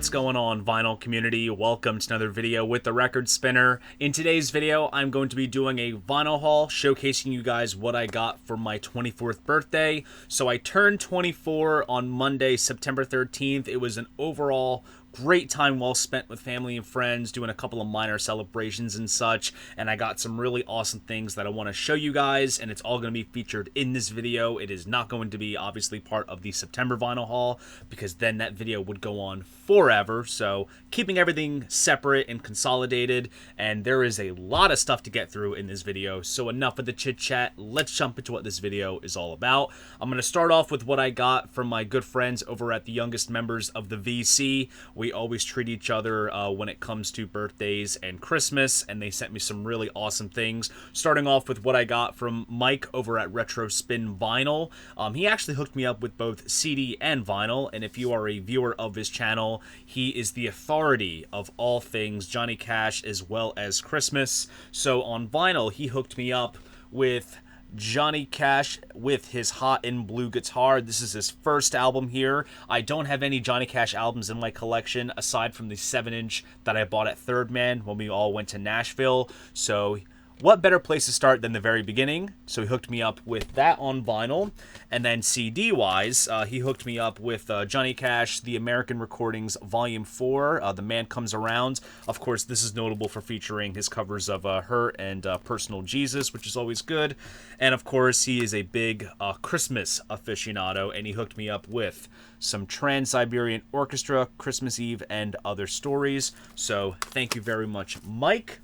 What's going on, vinyl community? Welcome to another video with the Record Spinner. In today's video, I'm going to be doing a vinyl haul showcasing you guys what I got for my 24th birthday. So I turned 24 on Monday, September 13th. It was an overall great time well spent with family and friends, doing a couple of minor celebrations and such, and I got some really awesome things that I want to show you guys, and it's all going to be featured in this video. It is not going to be obviously part of the September vinyl haul, because then that video would go on forever, so keeping everything separate and consolidated, and there is a lot of stuff to get through in this video, so enough of the chit chat. Let's jump into what this video is all about. I'm going to start off with what I got from my good friends over at the youngest members of the VC. We always treat each other when it comes to birthdays and Christmas, and they sent me some really awesome things. Starting off with what I got from Mike over at Retro Spin Vinyl. He actually hooked me up with both CD and vinyl, and if you are a viewer of his channel, he is the authority of all things Johnny Cash as well as Christmas. So on vinyl, he hooked me up with Johnny Cash with his Hot in Blue guitar. This is his first album here. I don't have any Johnny Cash albums in my collection aside from the 7-inch that I bought at Third Man when we all went to Nashville. So what better place to start than the very beginning? So he hooked me up with that on vinyl. And then CD-wise, he hooked me up with Johnny Cash, The American Recordings Volume 4, The Man Comes Around. Of course, this is notable for featuring his covers of Hurt and Personal Jesus, which is always good. And of course, he is a big Christmas aficionado, and he hooked me up with some Trans-Siberian Orchestra, Christmas Eve, and Other Stories. So thank you very much, Mike.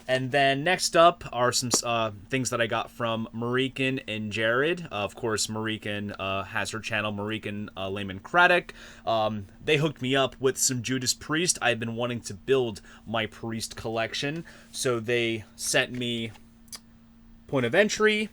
And then next up are some things that I got from Marican and Jared. Of course, Marican has her channel, Marican Layman Craddock. They hooked me up with some Judas Priest. I've been wanting to build my Priest collection, so they sent me Point of Entry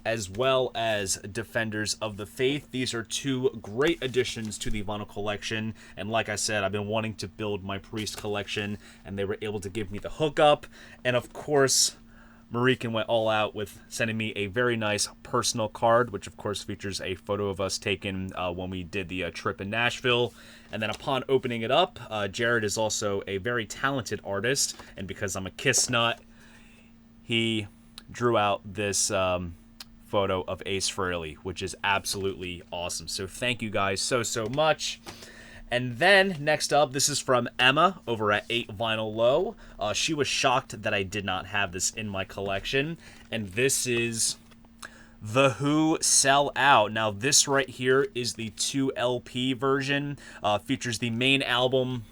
as well as Defenders of the Faith. These are two great additions to the vinyl collection, and like I said, I've been wanting to build my Priest collection, and they were able to give me the hookup. And of course, Marican went all out with sending me a very nice personal card, which of course features a photo of us taken when we did the trip in Nashville. And then upon opening it up, Jared is also a very talented artist, and because I'm a Kiss nut, he drew out this photo of Ace Frehley, which is absolutely awesome. So thank you guys so much. And then next up, this is from Emma over at 8 Vinyl Low. She was shocked that I did not have this in my collection, and this is The Who Sell Out. Now this right here is the 2 LP version. Features the main album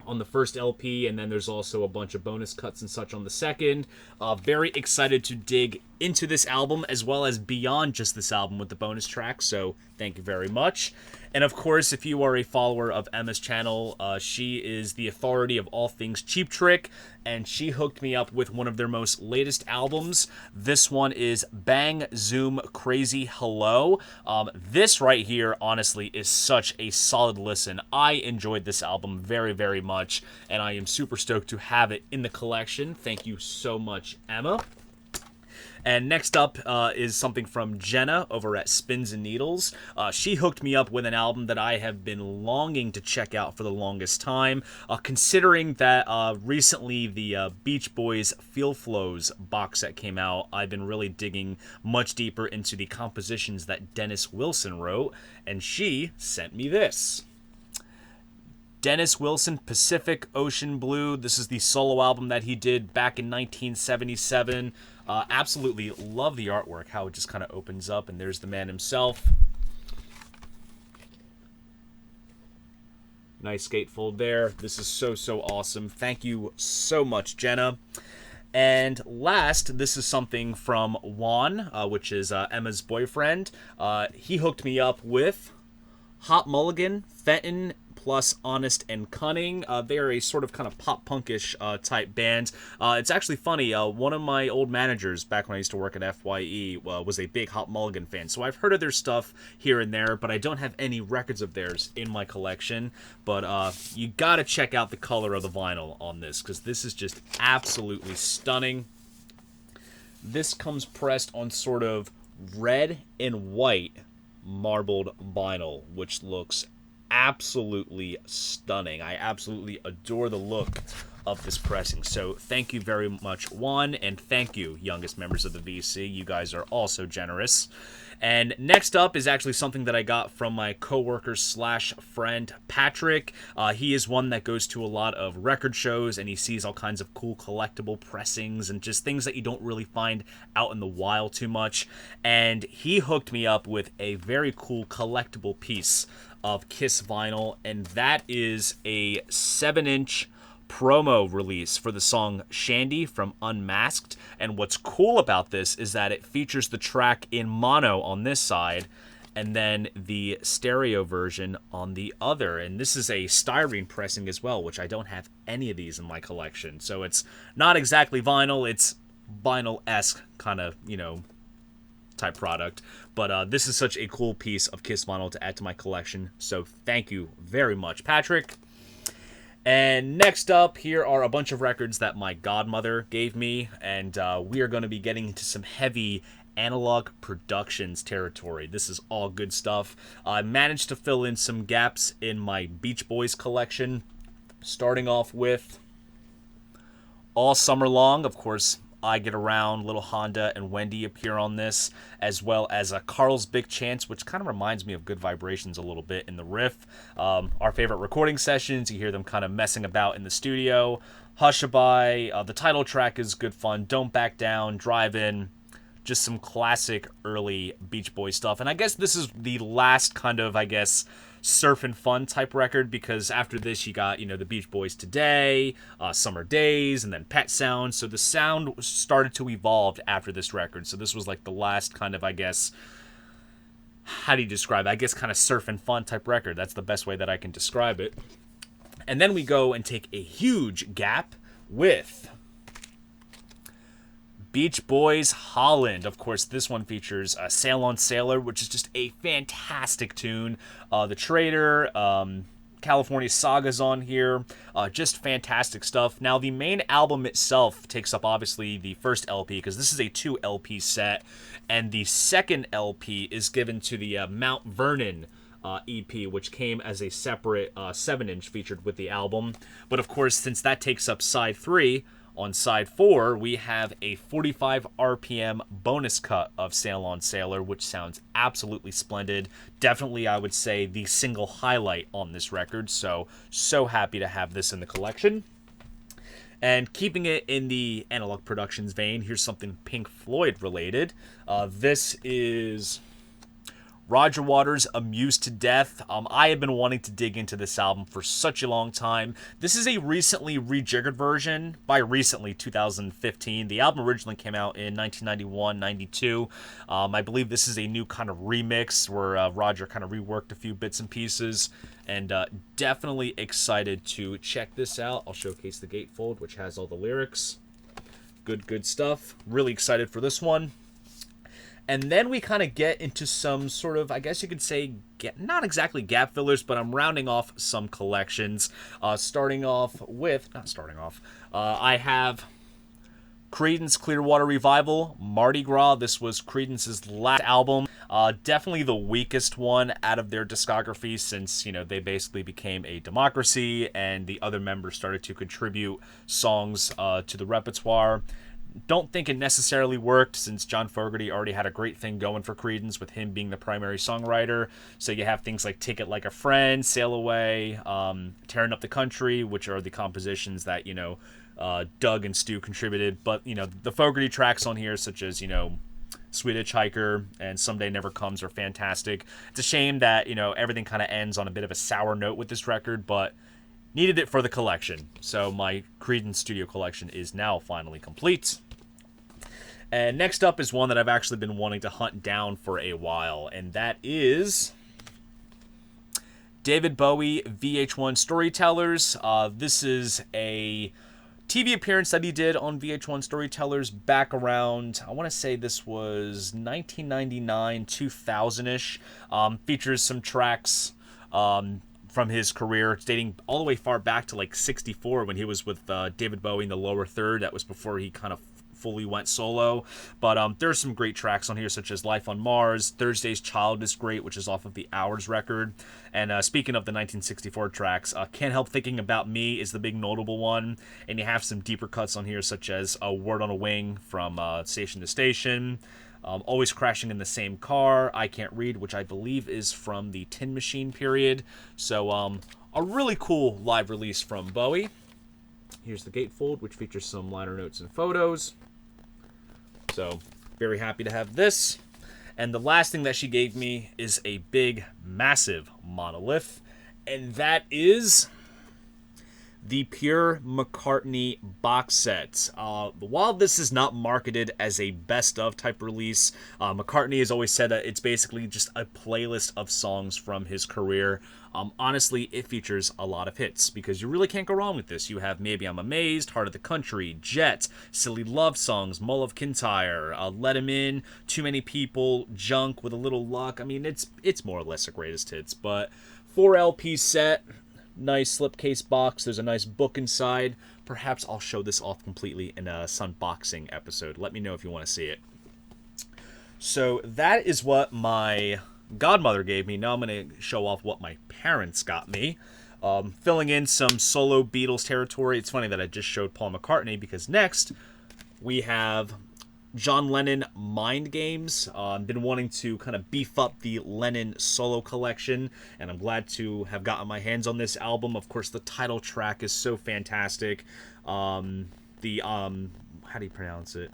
on the first LP, and then there's also a bunch of bonus cuts and such on the second. Very excited to dig into this album as well as beyond just this album with the bonus tracks, so thank you very much. And of course, if you are a follower of Emma's channel, she is the authority of all things Cheap Trick, and she hooked me up with one of their most latest albums. This one is Bang Zoom Crazy Hello. This right here, honestly, is such a solid listen. I enjoyed this album very much, and I am super stoked to have it in the collection. Thank you so much, Emma. And next up is something from Jenna over at Spins and Needles. She hooked me up with an album that I have been longing to check out for the longest time. Considering that recently the Beach Boys Feel Flows box set came out, I've been really digging much deeper into the compositions that Dennis Wilson wrote, and she sent me this. Dennis Wilson, Pacific Ocean Blue. This is the solo album that he did back in 1977. Absolutely love the artwork, how it just kind of opens up, and there's the man himself. Nice gatefold there. This is so awesome. Thank you so much, Jenna. And last, this is something from Juan, which is Emma's boyfriend. He hooked me up with Hot Mulligan, Fenton, plus Honest and Cunning. They are a sort of kind of pop-punkish type band. It's actually funny, one of my old managers back when I used to work at FYE was a big Hot Mulligan fan, so I've heard of their stuff here and there, but I don't have any records of theirs in my collection. But you gotta check out the color of the vinyl on this, because this is just absolutely stunning. This comes pressed on sort of red and white marbled vinyl, which looks absolutely stunning. I absolutely adore the look of this pressing. So thank you very much, Juan, and thank you, youngest members of the VC. You guys are all so generous. And next up is actually something that I got from my coworker slash friend, Patrick. He is one that goes to a lot of record shows, and he sees all kinds of cool collectible pressings and just things that you don't really find out in the wild too much. And he hooked me up with a very cool collectible piece of Kiss vinyl, and that is a 7-inch promo release for the song Shandy from Unmasked. And what's cool about this is that it features the track in mono on this side and then the stereo version on the other. And this is a styrene pressing as well, which I don't have any of these in my collection. So it's not exactly vinyl, it's vinyl-esque kind of, type product. But this is such a cool piece of Kiss vinyl to add to my collection. So thank you very much, Patrick. And next up, here are a bunch of records that my godmother gave me, and we are going to be getting into some heavy Analog Productions territory. This is all good stuff. I managed to fill in some gaps in my Beach Boys collection, starting off with All Summer Long. Of course, I Get Around, Little Honda, and Wendy appear on this, as well as Carl's Big Chance, which kind of reminds me of Good Vibrations a little bit in the riff. Our favorite recording sessions, you hear them kind of messing about in the studio. Hushabye, the title track is good fun. Don't Back Down, Drive In, just some classic early Beach Boys stuff. And I guess this is the last kind of, surf and fun type record, because after this you got, the Beach Boys Today, Summer Days, and then Pet Sounds. So the sound started to evolve after this record. So this was like the last kind of, how do you describe it? Kind of surf and fun type record. That's the best way that I can describe it. And then we go and take a huge gap with Beach Boys Holland. Of course, this one features Sail on Sailor, which is just a fantastic tune. The Trader, California Saga's on here. Just fantastic stuff. Now, the main album itself takes up, obviously, the first LP, because this is a 2 LP set. And the second LP is given to the Mount Vernon EP, which came as a separate 7-inch featured with the album. But, of course, since that takes up side 3, on side 4, we have a 45 RPM bonus cut of Sail on Sailor, which sounds absolutely splendid. Definitely, I would say, the single highlight on this record. So happy to have this in the collection. And keeping it in the Analog Productions vein, here's something Pink Floyd related. This is Roger Waters' Amused to Death. I have been wanting to dig into this album for such a long time. This is a recently rejiggered version. By recently, 2015. The album originally came out in 1991-92. I believe this is a new kind of remix where Roger kind of reworked a few bits and pieces. And definitely excited to check this out. I'll showcase the gatefold, which has all the lyrics. Good stuff. Really excited for this one. And then we kind of get into some sort of, I guess you could say, not exactly gap fillers, but I'm rounding off some collections. I have Creedence Clearwater Revival, Mardi Gras. This was Creedence's last album. Definitely the weakest one out of their discography, since, they basically became a democracy and the other members started to contribute songs to the repertoire. Don't think it necessarily worked, since John Fogerty already had a great thing going for Creedence with him being the primary songwriter. So you have things like Take It Like a Friend, Sail Away, Tearing Up the Country, which are the compositions that, Doug and Stu contributed. But, the Fogerty tracks on here, such as, Sweet Hitchhiker and Someday Never Comes, are fantastic. It's a shame that, everything kind of ends on a bit of a sour note with this record, but needed it for the collection. So my Creedence studio collection is now finally complete. And next up is one that I've actually been wanting to hunt down for a while, and that is David Bowie VH1 Storytellers. This is a TV appearance that he did on VH1 Storytellers back around, I want to say this was 1999, 2000-ish. Features some tracks from his career, dating all the way far back to 64, when he was with David Bowie in the Lower Third. That was before he kind of fully went solo. But there's some great tracks on here, such as Life on Mars. Thursday's Child is great, which is off of the Hours record. And speaking of the 1964 tracks, Can't Help Thinking About Me is the big notable one. And you have some deeper cuts on here, such as A Word on a Wing from Station to Station. Always Crashing in the Same Car, I Can't Read, which I believe is from the Tin Machine period. So a really cool live release from Bowie. Here's the gatefold, which features some liner notes and photos. So very happy to have this. And the last thing that she gave me is a big, massive monolith. And that is the Pure McCartney box set. While this is not marketed as a best of type release, McCartney has always said that it's basically just a playlist of songs from his career. Honestly, it features a lot of hits because you really can't go wrong with this. You have Maybe I'm Amazed, Heart of the Country, Jet, Silly Love Songs, Mull of Kintyre, Let 'Em In, Too Many People, Junk, With a Little Luck. I mean, it's more or less a greatest hits, but 4 LP set. Nice slipcase box. There's a nice book inside. Perhaps I'll show this off completely in a Sunboxing episode. Let me know if you want to see it. So that is what my godmother gave me. Now I'm going to show off what my parents got me. Filling in some solo Beatles territory. It's funny that I just showed Paul McCartney because next we have John Lennon Mind Games. Been wanting to kind of beef up the Lennon solo collection, and I'm glad to have gotten my hands on this album. Of course, the title track is so fantastic. How do you pronounce it?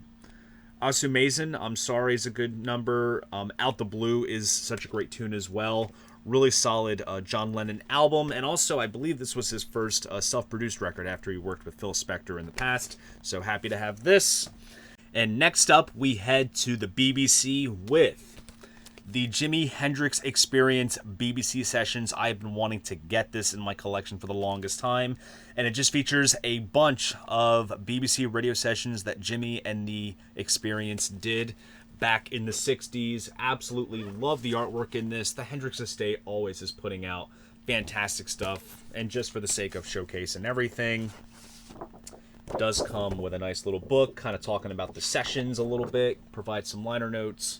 Asumazen, I'm Sorry is a good number. Out the Blue is such a great tune as well. Really solid John Lennon album, and also I believe this was his first self-produced record after he worked with Phil Spector in the past, so happy to have this. And next up, we head to the BBC with the Jimi Hendrix Experience BBC sessions. I've been wanting to get this in my collection for the longest time, and it just features a bunch of BBC radio sessions that Jimi and the Experience did back in the 60s. Absolutely love the artwork in this. The Hendrix Estate always is putting out fantastic stuff, and just for the sake of showcase and everything, does come with a nice little book, kind of talking about the sessions a little bit, provides some liner notes,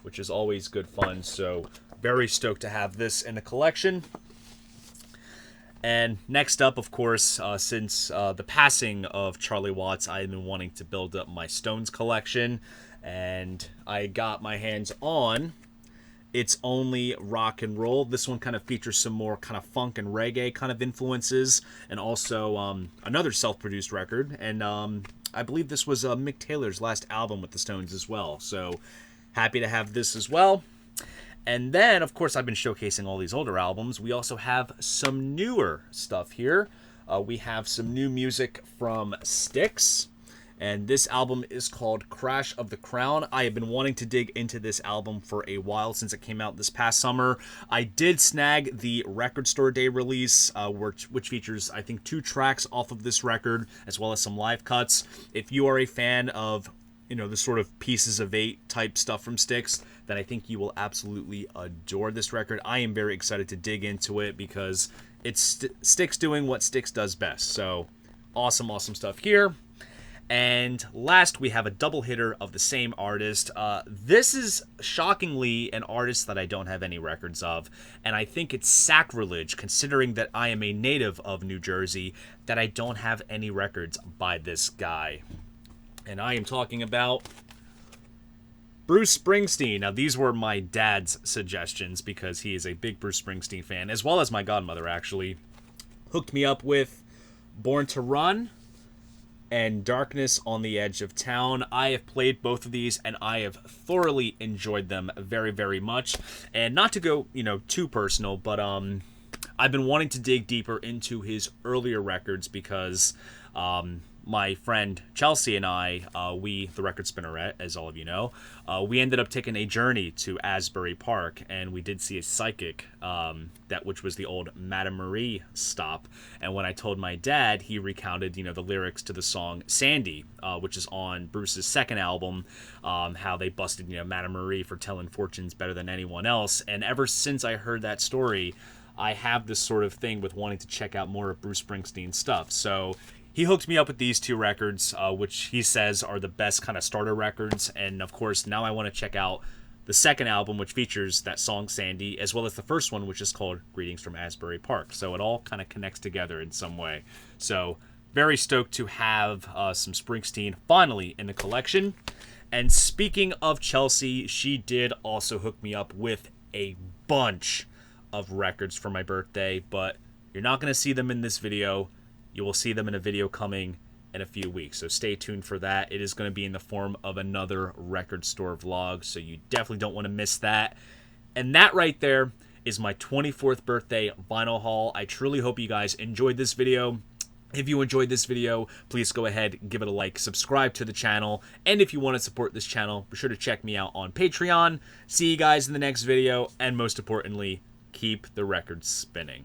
which is always good fun. So very stoked to have this in the collection. And next up, of course, since the passing of Charlie Watts, I've been wanting to build up my Stones collection, and I got my hands on It's Only Rock and Roll. This one kind of features some more kind of funk and reggae kind of influences, and also another self-produced record. And I believe this was Mick Taylor's last album with the Stones as well. So happy to have this as well. And then, of course, I've been showcasing all these older albums. We also have some newer stuff here. We have some new music from Styx. And this album is called Crash of the Crown. I have been wanting to dig into this album for a while since it came out this past summer. I did snag the Record Store Day release, which features, I think, 2 tracks off of this record, as well as some live cuts. If you are a fan of, the sort of Pieces of 8 type stuff from Styx, then I think you will absolutely adore this record. I am very excited to dig into it because it's Styx doing what Styx does best. So awesome stuff here. And last, we have a double hitter of the same artist. This is shockingly an artist that I don't have any records of, and I think it's sacrilege, considering that I am a native of New Jersey, that I don't have any records by this guy. And I am talking about Bruce Springsteen. Now, these were my dad's suggestions because he is a big Bruce Springsteen fan, as well as my godmother, actually. Hooked me up with Born to Run and Darkness on the Edge of Town. I have played both of these, and I have thoroughly enjoyed them very, very much. And not to go, too personal, but I've been wanting to dig deeper into his earlier records because my friend Chelsea and I, we, the Record Spinneret, as all of you know, we ended up taking a journey to Asbury Park, and we did see a psychic, which was the old Madame Marie stop. And when I told my dad, he recounted, the lyrics to the song Sandy, which is on Bruce's second album, how they busted, Madame Marie for telling fortunes better than anyone else. And ever since I heard that story, I have this sort of thing with wanting to check out more of Bruce Springsteen's stuff. So he hooked me up with these two records, which he says are the best kind of starter records. And of course, now I want to check out the second album, which features that song Sandy, as well as the first one, which is called Greetings from Asbury Park. So it all kind of connects together in some way. So very stoked to have some Springsteen finally in the collection. And speaking of Chelsea, she did also hook me up with a bunch of records for my birthday, but you're not going to see them in this video. You will see them in a video coming in a few weeks, so stay tuned for that. It is going to be in the form of another record store vlog, so you definitely don't want to miss that. And that right there is my 24th birthday vinyl haul. I truly hope you guys enjoyed this video. If you enjoyed this video, please go ahead, give it a like, subscribe to the channel, and if you want to support this channel, be sure to check me out on Patreon. See you guys in the next video, and most importantly, keep the records spinning.